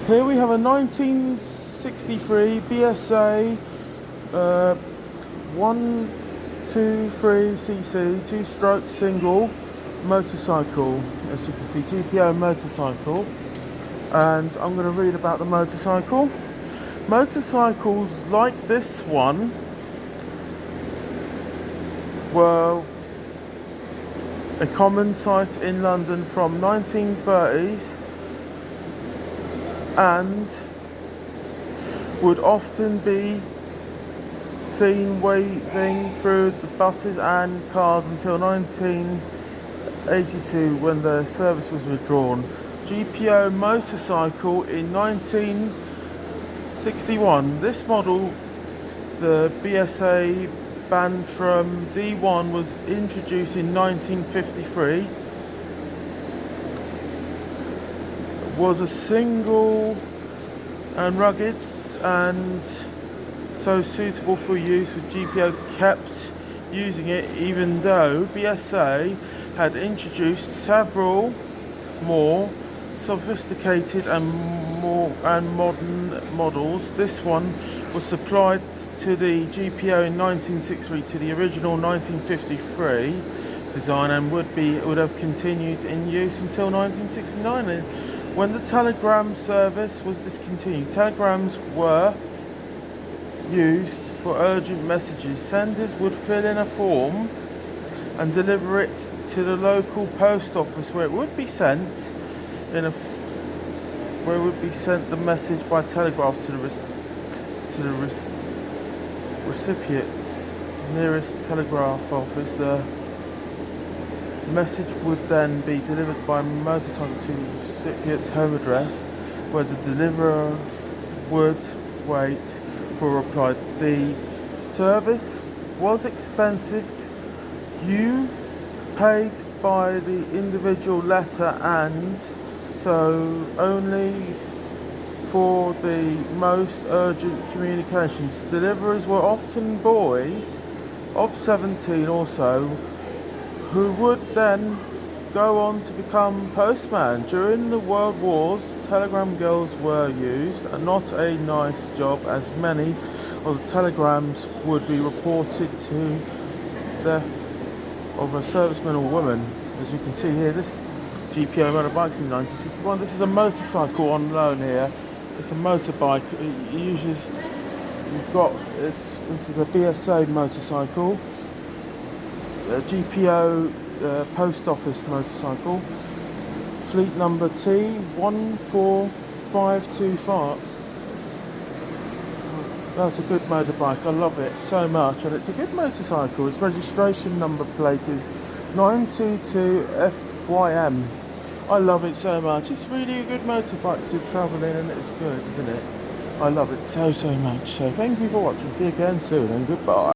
Here we have a 1963 BSA 123cc two-stroke single motorcycle. As you can see, GPO motorcycle. And I'm going to read about the motorcycle. Motorcycles like this one were a common sight in London from 1930s and would often be seen waving through the buses and cars until 1982 when the service was withdrawn. GPO motorcycle in 1961. This model, the BSA Bantram D1, was introduced in 1953. Was a single and rugged and so suitable for use, with GPO kept using it even though BSA had introduced several more sophisticated and modern models. This one was supplied to the GPO in 1963 to the original 1953 design and would have continued in use until 1969 when the telegram service was discontinued. Telegrams were used for urgent messages. Senders would fill in a form and deliver it to the local post office, where it would be sent the message by telegraph to the recipient's nearest telegraph office. The message would then be delivered by motorcycle to the recipient's home address, where the deliverer would wait for a reply. The service was expensive. You paid by the individual letter, and so only for the most urgent communications. Deliverers were often boys of 17 or so, who would then go on to become postmen. During the World Wars, telegram girls were used, and not a nice job, as many of the telegrams would be reported to death of a serviceman or woman. As you can see here, this GPO motorbike's in 1961. This is a motorcycle on loan here. It's a motorbike. It uses, this is a BSA motorcycle, a GPO post office motorcycle, fleet number T14525. That's a good motorbike. I love it so much, and it's a good motorcycle. Its registration number plate is 922FYM. I love it so much. It's really a good motorbike to travel in, and it's good, isn't it? I love it so much. So thank you for watching. See you again soon, and goodbye.